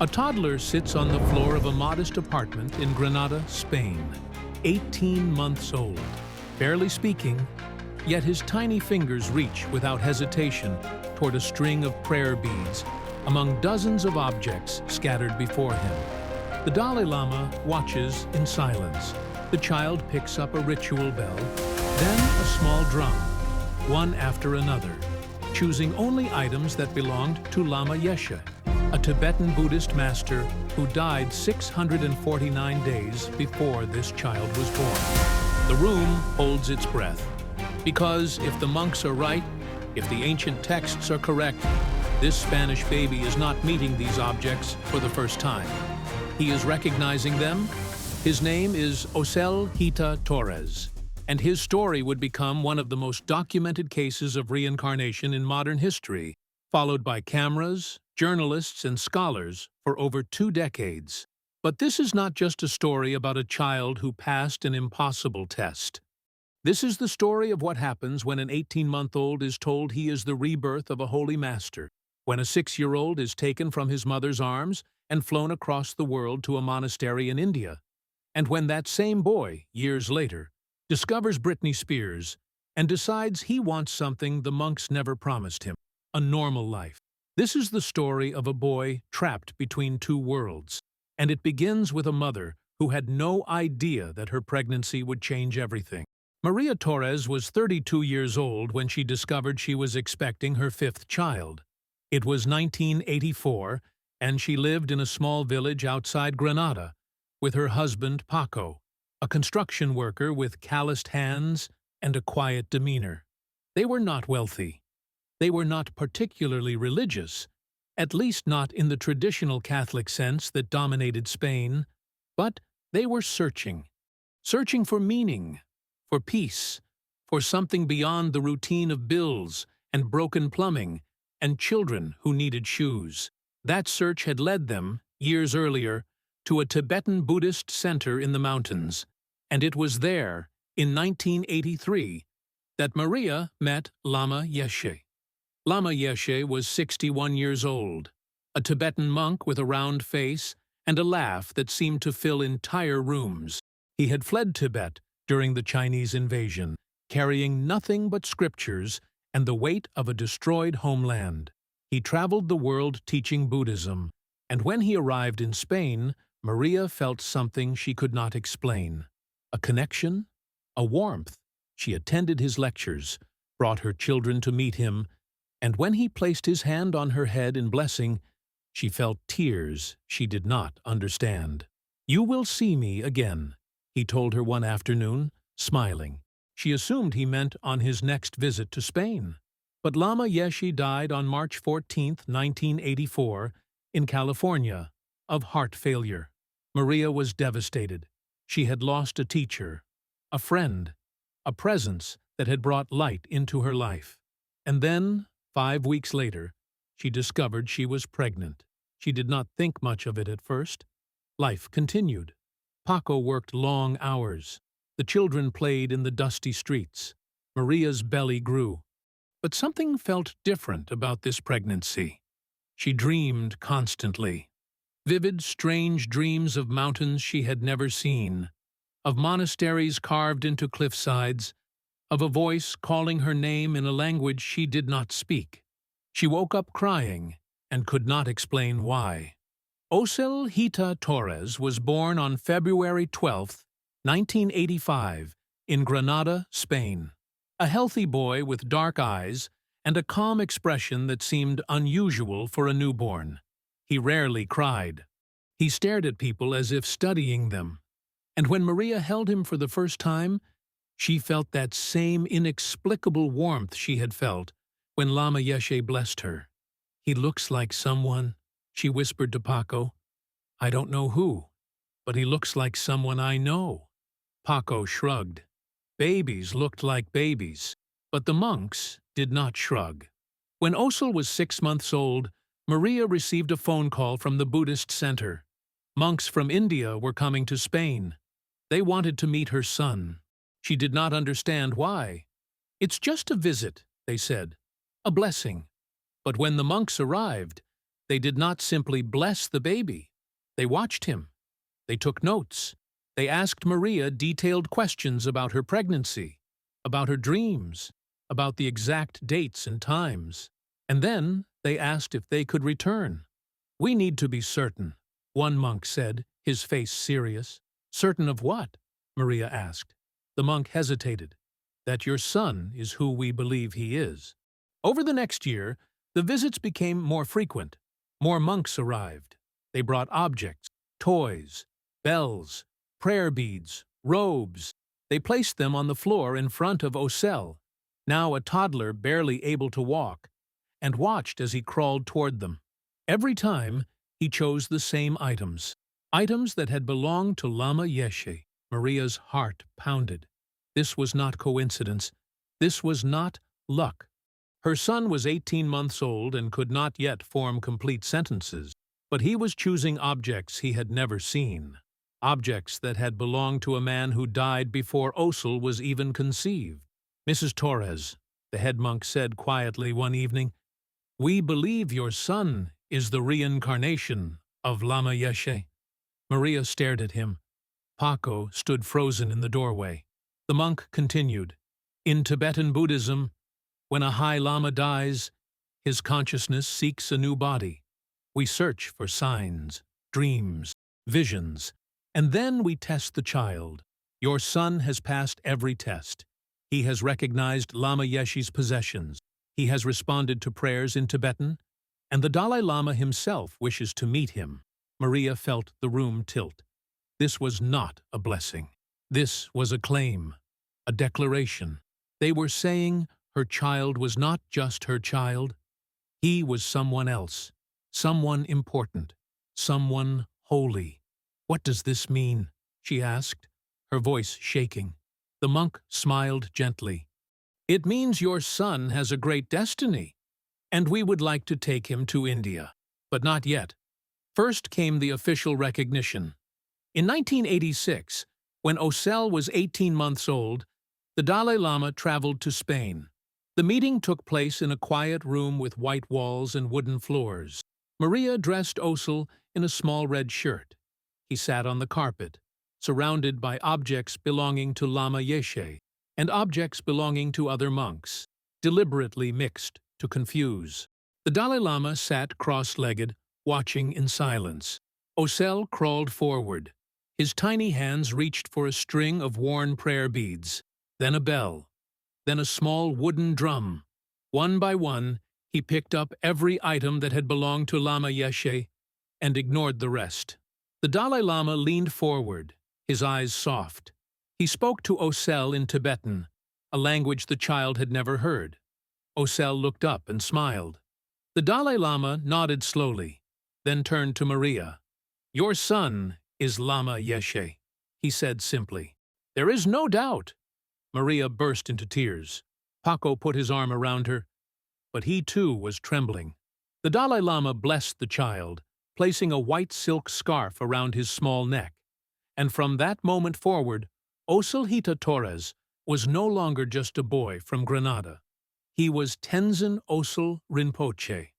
A toddler sits on the floor of a modest apartment in Granada, Spain, 18 months old, barely speaking, yet his tiny fingers reach without hesitation toward a string of prayer beads among dozens of objects scattered before him. The Dalai Lama watches in silence. The child picks up a ritual bell, then a small drum, one after another, choosing only items that belonged to Lama Yeshe, a Tibetan Buddhist master who died 649 days before this child was born. The room holds its breath, because if the monks are right, if the ancient texts are correct, this Spanish baby is not meeting these objects for the first time. He is recognizing them. His name is Osel Hita Torres, and his story would become one of the most documented cases of reincarnation in modern history, followed by cameras, journalists, and scholars for over 2 decades. But this is not just a story about a child who passed an impossible test. This is the story of what happens when an 18-month-old is told he is the rebirth of a holy master, when a 6-year-old is taken from his mother's arms and flown across the world to a monastery in India, and when that same boy, years later, discovers Britney Spears and decides he wants something the monks never promised him, a normal life. This is the story of a boy trapped between 2 worlds, and it begins with a mother who had no idea that her pregnancy would change everything. Maria Torres was 32 years old when she discovered she was expecting her 5th child. It was 1984, and she lived in a small village outside Granada with her husband Paco, a construction worker with calloused hands and a quiet demeanor. They were not wealthy. They were not particularly religious, at least not in the traditional Catholic sense that dominated Spain, but they were searching for meaning, for peace, for something beyond the routine of bills and broken plumbing and children who needed shoes. That search had led them, years earlier, to a Tibetan Buddhist center in the mountains, and it was there, in 1983, that Maria met Lama Yeshe. Lama Yeshe was 61 years old, a Tibetan monk with a round face and a laugh that seemed to fill entire rooms. He had fled Tibet during the Chinese invasion, carrying nothing but scriptures and the weight of a destroyed homeland. He traveled the world teaching Buddhism, and when he arrived in Spain, Maria felt something she could not explain. A connection, a warmth. She attended his lectures, brought her children to meet him, and when he placed his hand on her head in blessing, she felt tears she did not understand. "You will see me again," he told her one afternoon, smiling. She assumed he meant on his next visit to Spain. But Lama Yeshe died on March 14, 1984, in California, of heart failure. Maria was devastated. She had lost a teacher, a friend, a presence that had brought light into her life. And then, 5 weeks later, she discovered she was pregnant. She did not think much of it at first. Life continued. Paco worked long hours. The children played in the dusty streets. Maria's belly grew. But something felt different about this pregnancy. She dreamed constantly. Vivid, strange dreams of mountains she had never seen, of monasteries carved into cliffsides, of a voice calling her name in a language she did not speak. She woke up crying and could not explain why. Osel Hita Torres was born on February 12, 1985, in Granada, Spain. A healthy boy with dark eyes and a calm expression that seemed unusual for a newborn. He rarely cried. He stared at people as if studying them. And when Maria held him for the first time, she felt that same inexplicable warmth she had felt when Lama Yeshe blessed her. "He looks like someone," she whispered to Paco. "I don't know who, but he looks like someone I know." Paco shrugged. Babies looked like babies, but the monks did not shrug. When Osel was 6 months old, Maria received a phone call from the Buddhist center. Monks from India were coming to Spain. They wanted to meet her son. She did not understand why. "It's just a visit," they said, "a blessing." But when the monks arrived, They did not simply bless the baby. They watched him. They took notes. They asked Maria detailed questions about her pregnancy, about her dreams, about the exact dates and times. And then they asked if they could return. "We need to be certain," one monk said, his face serious. "Certain of what?" Maria asked. The monk hesitated. "That your son is who we believe he is." Over the next year, the visits became more frequent. More monks arrived. They brought objects, toys, bells, prayer beads, robes. They placed them on the floor in front of Osel, now a toddler barely able to walk, and watched as he crawled toward them. Every time, he chose the same items that had belonged to Lama Yeshe. Maria's heart pounded. This was not coincidence. This was not luck. Her son was 18 months old and could not yet form complete sentences, but he was choosing objects he had never seen, objects that had belonged to a man who died before Osel was even conceived. "Mrs. Torres," the head monk said quietly one evening, "we believe your son is the reincarnation of Lama Yeshe." Maria stared at him. Paco stood frozen in the doorway. The monk continued, "In Tibetan Buddhism, when a high Lama dies, his consciousness seeks a new body. We search for signs, dreams, visions, and then we test the child. Your son has passed every test. He has recognized Lama Yeshe's possessions. He has responded to prayers in Tibetan, and the Dalai Lama himself wishes to meet him." Maria felt the room tilt. This was not a blessing. This was a claim, a declaration. They were saying her child was not just her child. He was someone else, someone important, someone holy. "What does this mean?" she asked, her voice shaking. The monk smiled gently. "It means your son has a great destiny, and we would like to take him to India. But not yet. First came the official recognition. In 1986, when Osel was 18 months old, the Dalai Lama traveled to Spain. The meeting took place in a quiet room with white walls and wooden floors. Maria dressed Osel in a small red shirt. He sat on the carpet, surrounded by objects belonging to Lama Yeshe and objects belonging to other monks, deliberately mixed to confuse. The Dalai Lama sat cross-legged, watching in silence. Osel crawled forward. His tiny hands reached for a string of worn prayer beads, then a bell, then a small wooden drum. One by one, he picked up every item that had belonged to Lama Yeshe and ignored the rest. The Dalai Lama leaned forward, his eyes soft. He spoke to Osel in Tibetan, a language the child had never heard. Osel looked up and smiled. The Dalai Lama nodded slowly, then turned to Maria. "Your son is Lama Yeshe," he said simply. "There is no doubt." Maria burst into tears. Paco put his arm around her, but he too was trembling. The Dalai Lama blessed the child, placing a white silk scarf around his small neck. And from that moment forward, Osel Hita Torres was no longer just a boy from Granada. He was Tenzin Osel Rinpoche,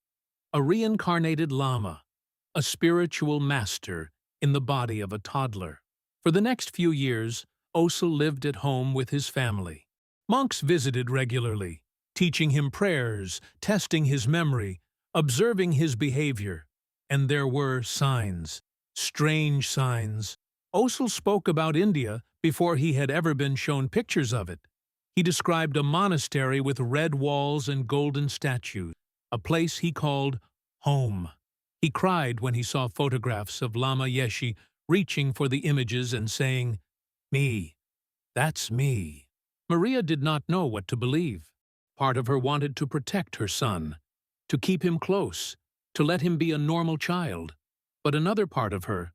a reincarnated Lama, a spiritual master in the body of a toddler. For the next few years, Osel lived at home with his family. Monks visited regularly, teaching him prayers, testing his memory, observing his behavior. And there were signs, strange signs. Osel spoke about India before he had ever been shown pictures of it. He described a monastery with red walls and golden statues, a place he called home. He cried when he saw photographs of Lama Yeshe reaching for the images and saying, "Me, that's me." Maria did not know what to believe. Part of her wanted to protect her son, to keep him close, to let him be a normal child. But another part of her,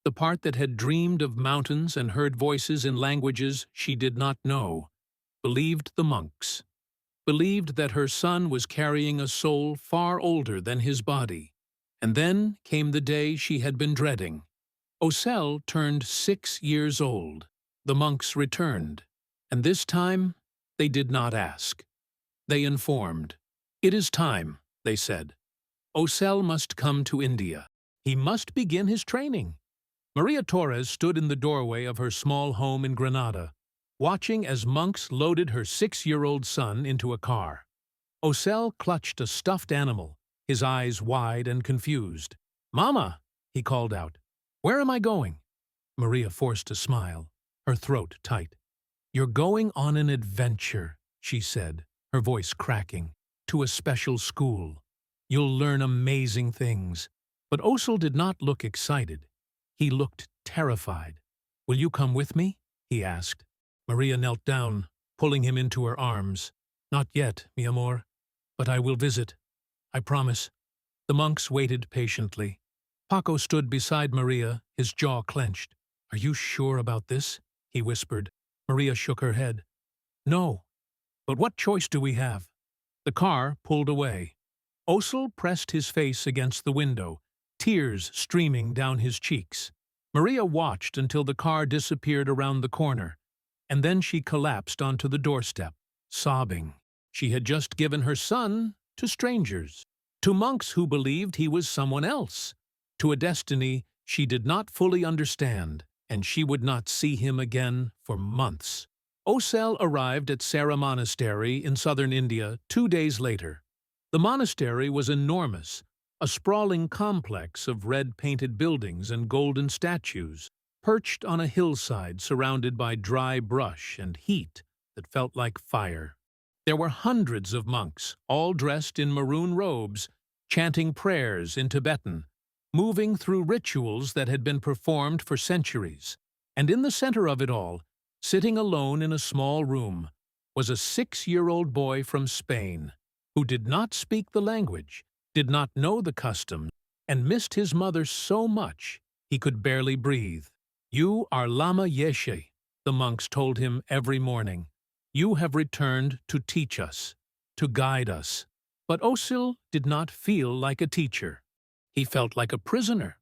the part that had dreamed of mountains and heard voices in languages she did not know, believed the monks, believed that her son was carrying a soul far older than his body. And then came the day she had been dreading. Osel turned 6 years old. The monks returned, and this time they did not ask. They informed. "It is time," they said. Osel must come to India. He must begin his training. Maria Torres stood in the doorway of her small home in Granada, watching as monks loaded her 6-year-old son into a car. Osel clutched a stuffed animal, his eyes wide and confused. "Mama," he called out, "where am I going?" Maria forced a smile, her throat tight. "You're going on an adventure," she said, her voice cracking, "to a special school. You'll learn amazing things." But Osel did not look excited. He looked terrified. "Will you come with me?" he asked. Maria knelt down, pulling him into her arms. "Not yet, mi amor, but I will visit. I promise." The monks waited patiently. Paco stood beside Maria, his jaw clenched. "Are you sure about this?" he whispered. Maria shook her head. "No, but what choice do we have?" The car pulled away. Osel pressed his face against the window, tears streaming down his cheeks. Maria watched until the car disappeared around the corner, and then she collapsed onto the doorstep, sobbing. She had just given her son to strangers, to monks who believed he was someone else, to a destiny she did not fully understand, and she would not see him again for months. Osel arrived at Sera Monastery in southern India 2 days later. The monastery was enormous, a sprawling complex of red-painted buildings and golden statues, perched on a hillside surrounded by dry brush and heat that felt like fire. There were hundreds of monks, all dressed in maroon robes, chanting prayers in Tibetan, moving through rituals that had been performed for centuries. And in the center of it all, sitting alone in a small room, was a 6-year-old boy from Spain, who did not speak the language, did not know the customs, and missed his mother so much he could barely breathe. "You are Lama Yeshe," the monks told him every morning. "You have returned to teach us, to guide us." But Osel did not feel like a teacher. He felt like a prisoner.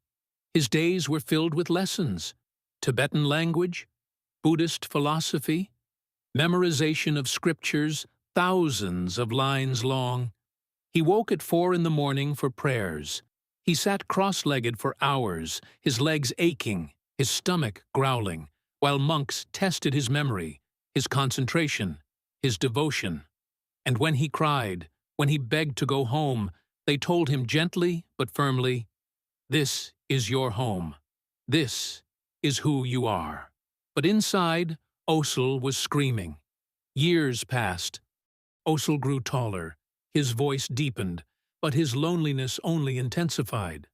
His days were filled with lessons, Tibetan language, Buddhist philosophy, memorization of scriptures, thousands of lines long. He woke at 4 in the morning for prayers. He sat cross-legged for hours, his legs aching, his stomach growling, while monks tested his memory, his concentration, his devotion. And when he cried, when he begged to go home, they told him gently but firmly, "This is your home. This is who you are." But inside, Osel was screaming. Years passed. Osel grew taller. His voice deepened, but his loneliness only intensified.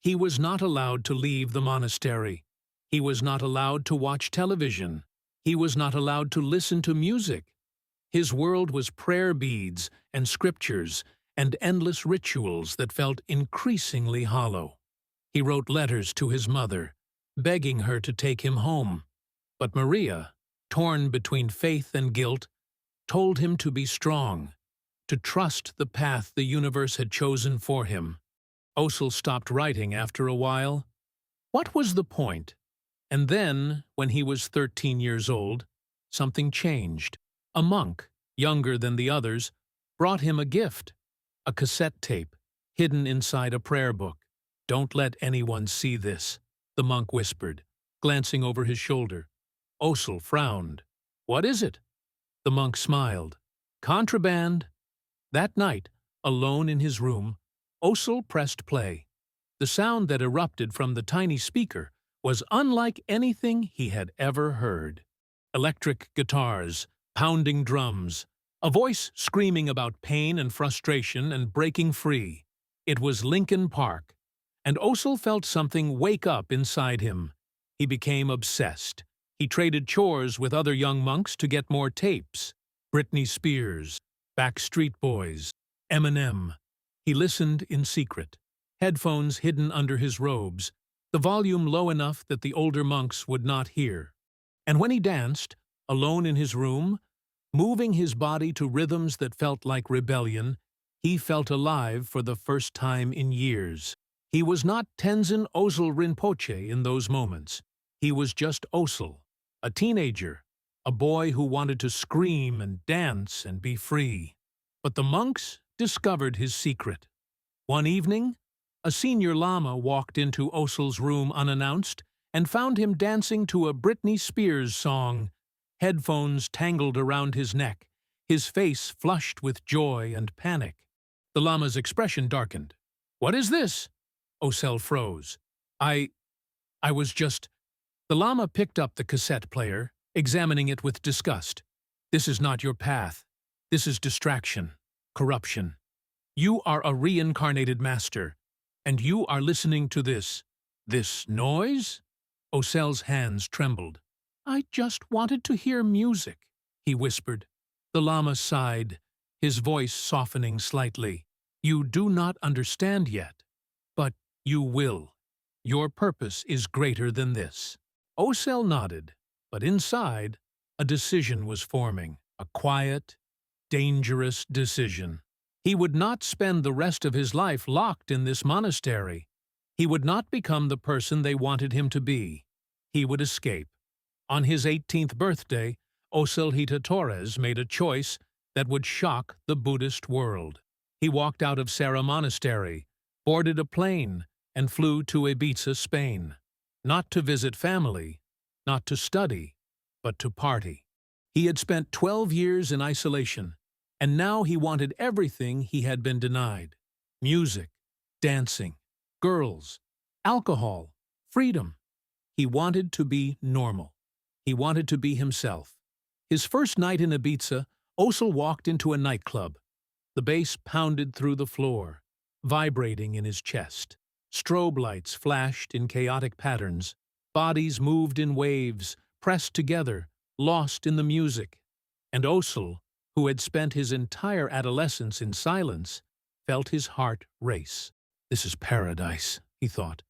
He was not allowed to leave the monastery. He was not allowed to watch television. He was not allowed to listen to music. His world was prayer beads and scriptures and endless rituals that felt increasingly hollow. He wrote letters to his mother, begging her to take him home. But Maria, torn between faith and guilt, told him to be strong, to trust the path the universe had chosen for him. Osel stopped writing after a while. What was the point? And then, when he was 13 years old, something changed. A monk, younger than the others, brought him a gift, a cassette tape, hidden inside a prayer book. "Don't let anyone see this," the monk whispered, glancing over his shoulder. Osel frowned. "What is it?" The monk smiled. "Contraband." That night, alone in his room, Osel pressed play. The sound that erupted from the tiny speaker was unlike anything he had ever heard. Electric guitars, pounding drums, a voice screaming about pain and frustration and breaking free. It was Linkin Park, and Osel felt something wake up inside him. He became obsessed. He traded chores with other young monks to get more tapes. Britney Spears, Backstreet Boys, Eminem. He listened in secret, headphones hidden under his robes, the volume low enough that the older monks would not hear. And when he danced, alone in his room, moving his body to rhythms that felt like rebellion, he felt alive for the first time in years. He was not Tenzin Osel Rinpoche in those moments. He was just Osel, a teenager, a boy who wanted to scream and dance and be free. But the monks discovered his secret. One evening, a senior Lama walked into Osel's room unannounced and found him dancing to a Britney Spears song, headphones tangled around his neck, his face flushed with joy and panic. The Lama's expression darkened. "What is this?" Osel froze. I was just—" The Lama picked up the cassette player, examining it with disgust. "This is not your path. This is distraction, corruption. You are a reincarnated master, and you are listening to this noise?" Osel's hands trembled. "I just wanted to hear music," he whispered. The Lama sighed, his voice softening slightly. "You do not understand yet, but you will. Your purpose is greater than this." Osel nodded, but inside, a decision was forming, a quiet, dangerous decision. He would not spend the rest of his life locked in this monastery. He would not become the person they wanted him to be. He would escape. On his 18th birthday, Osel Hita Torres made a choice that would shock the Buddhist world. He walked out of Serra Monastery, boarded a plane, and flew to Ibiza, Spain. Not to visit family, not to study, but to party. He had spent 12 years in isolation, and now he wanted everything he had been denied. Music, dancing, girls, alcohol, freedom. He wanted to be normal. He wanted to be himself. His first night in Ibiza, Osel walked into a nightclub. The bass pounded through the floor, vibrating in his chest. Strobe lights flashed in chaotic patterns. Bodies moved in waves, pressed together, lost in the music. And Osel, who had spent his entire adolescence in silence, felt his heart race. "This is paradise," he thought.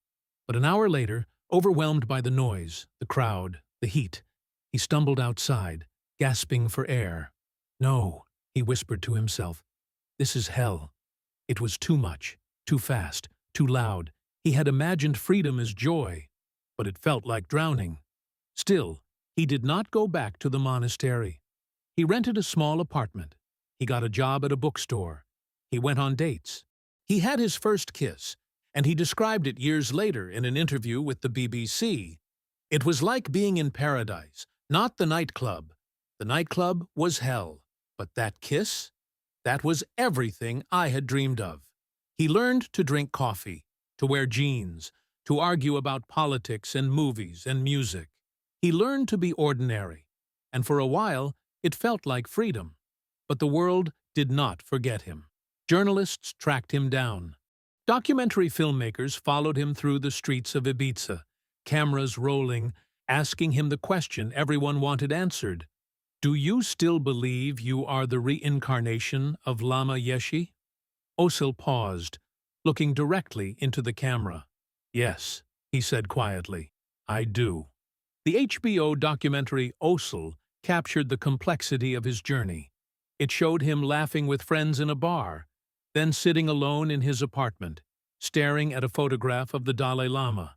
But an hour later, overwhelmed by the noise, the crowd, the heat, he stumbled outside, gasping for air. "No," he whispered to himself. "This is hell." It was too much, too fast, too loud. He had imagined freedom as joy, but it felt like drowning. Still, he did not go back to the monastery. He rented a small apartment. He got a job at a bookstore. He went on dates. He had his first kiss, and he described it years later in an interview with the BBC. "It was like being in paradise, not the nightclub. The nightclub was hell, but that kiss? That was everything I had dreamed of." He learned to drink coffee, to wear jeans, to argue about politics and movies and music. He learned to be ordinary, and for a while it felt like freedom. But the world did not forget him. Journalists tracked him down. Documentary filmmakers followed him through the streets of Ibiza, cameras rolling, asking him the question everyone wanted answered. "Do you still believe you are the reincarnation of Lama Yeshe?" Osel paused, looking directly into the camera. "Yes," he said quietly, "I do." The HBO documentary Osel captured the complexity of his journey. It showed him laughing with friends in a bar, then sitting alone in his apartment, staring at a photograph of the Dalai Lama.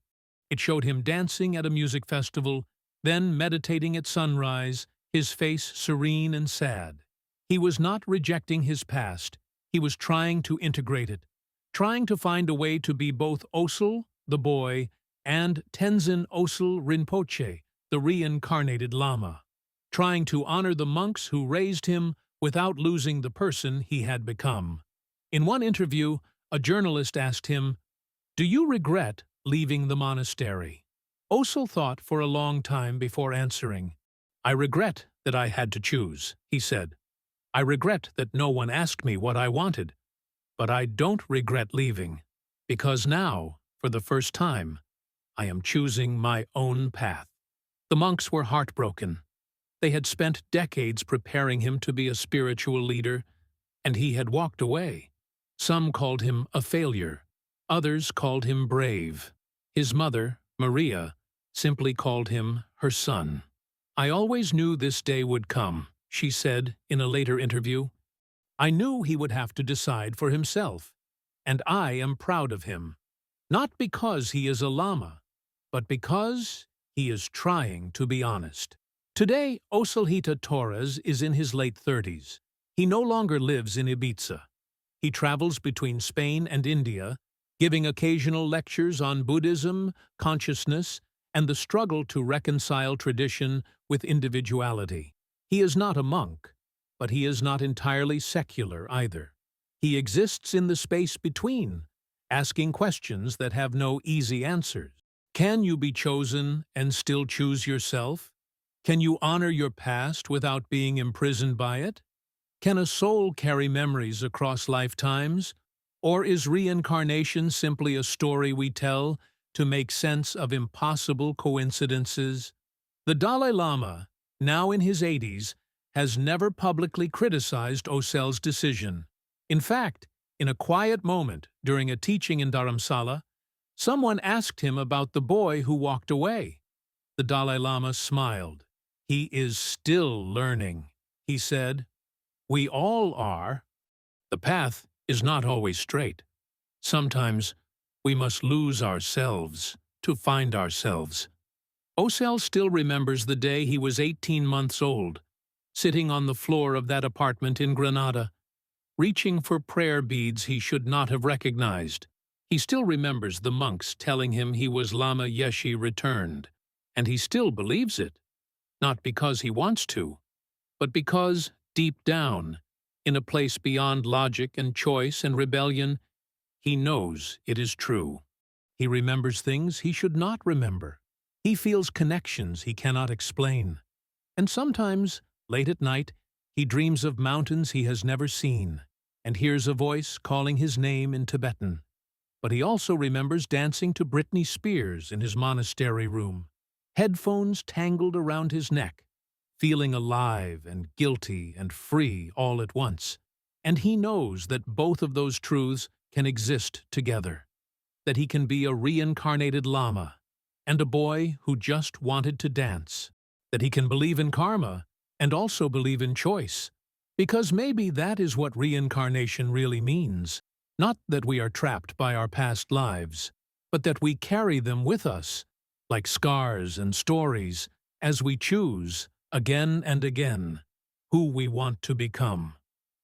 It showed him dancing at a music festival, then meditating at sunrise, his face serene and sad. He was not rejecting his past. He was trying to integrate it, trying to find a way to be both Osel, the boy, and Tenzin Osel Rinpoche, the reincarnated Lama, trying to honor the monks who raised him without losing the person he had become. In one interview, a journalist asked him, "Do you regret leaving the monastery?" Osel thought for a long time before answering. "I regret that I had to choose," he said. "I regret that no one asked me what I wanted. But I don't regret leaving, because now, for the first time, I am choosing my own path." The monks were heartbroken. They had spent decades preparing him to be a spiritual leader, and he had walked away. Some called him a failure. Others called him brave. His mother, Maria, simply called him her son. "I always knew this day would come," she said in a later interview. "I knew he would have to decide for himself, and I am proud of him. Not because he is a Lama, but because he is trying to be honest." Today, Osel Hita Torres is in his late 30s. He no longer lives in Ibiza. He travels between Spain and India, giving occasional lectures on Buddhism, consciousness, and the struggle to reconcile tradition with individuality. He is not a monk, but he is not entirely secular either. He exists in the space between, asking questions that have no easy answers. Can you be chosen and still choose yourself? Can you honor your past without being imprisoned by it? Can a soul carry memories across lifetimes? Or is reincarnation simply a story we tell to make sense of impossible coincidences? The Dalai Lama, now in his 80s, has never publicly criticized Osel's decision. In fact, in a quiet moment during a teaching in Dharamsala, someone asked him about the boy who walked away. The Dalai Lama smiled. "He is still learning," he said. "We all are. The path is not always straight. Sometimes we must lose ourselves to find ourselves." Osel still remembers the day he was 18 months old, sitting on the floor of that apartment in Granada, reaching for prayer beads he should not have recognized. He still remembers the monks telling him he was Lama Yeshe returned, and he still believes it, not because he wants to, but because, deep down, in a place beyond logic and choice and rebellion, he knows it is true. He remembers things he should not remember. He feels connections he cannot explain. And sometimes, late at night, he dreams of mountains he has never seen, and hears a voice calling his name in Tibetan. But he also remembers dancing to Britney Spears in his monastery room, headphones tangled around his neck, feeling alive and guilty and free all at once. And he knows that both of those truths can exist together, that he can be a reincarnated Lama and a boy who just wanted to dance, that he can believe in karma and also believe in choice, because maybe that is what reincarnation really means. Not that we are trapped by our past lives, but that we carry them with us, like scars and stories, as we choose, again and again, who we want to become.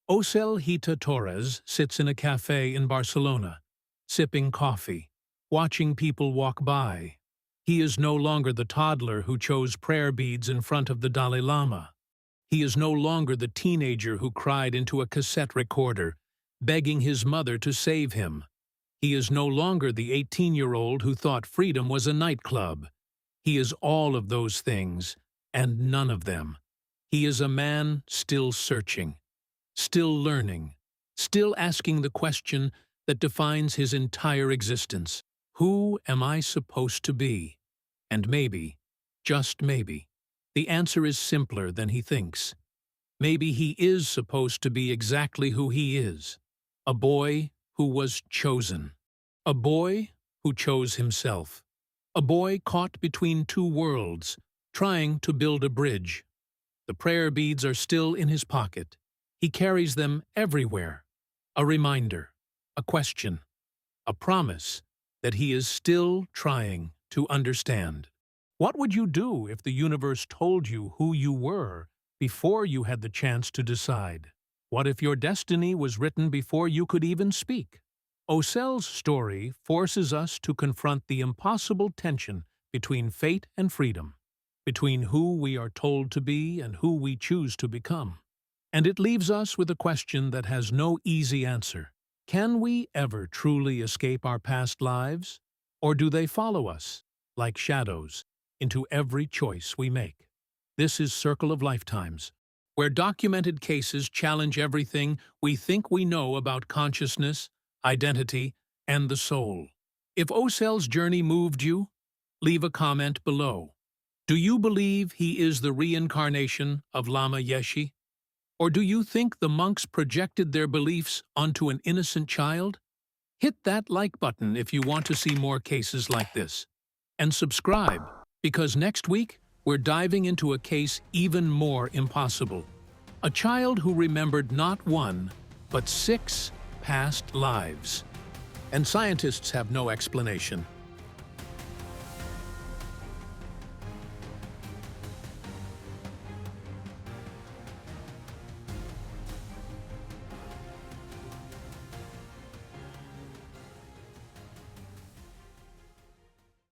Osel Hita Torres sits in a cafe in Barcelona, sipping coffee, watching people walk by. He is no longer the toddler who chose prayer beads in front of the Dalai Lama. He is no longer the teenager who cried into a cassette recorder, begging his mother to save him. He is no longer the 18-year-old who thought freedom was a nightclub. He is all of those things, and none of them. He is a man still searching, still learning, still asking the question that defines his entire existence. Who am I supposed to be? And maybe, just maybe, the answer is simpler than he thinks. Maybe he is supposed to be exactly who he is. A boy who was chosen. A boy who chose himself. A boy caught between two worlds, trying to build a bridge. The prayer beads are still in his pocket. He carries them everywhere. A reminder, a question, a promise that he is still trying to understand. What would you do if the universe told you who you were before you had the chance to decide? What if your destiny was written before you could even speak? Osel's story forces us to confront the impossible tension between fate and freedom, between who we are told to be and who we choose to become. And it leaves us with a question that has no easy answer. Can we ever truly escape our past lives? Or do they follow us, like shadows, into every choice we make? This is Circle of Lifetimes, where documented cases challenge everything we think we know about consciousness, identity, and the soul. If Osel's journey moved you, leave a comment below. Do you believe he is the reincarnation of Lama Yeshe? Or do you think the monks projected their beliefs onto an innocent child? Hit that like button if you want to see more cases like this. And subscribe, because next week, we're diving into a case even more impossible. A child who remembered not one, but 6 past lives. And scientists have no explanation.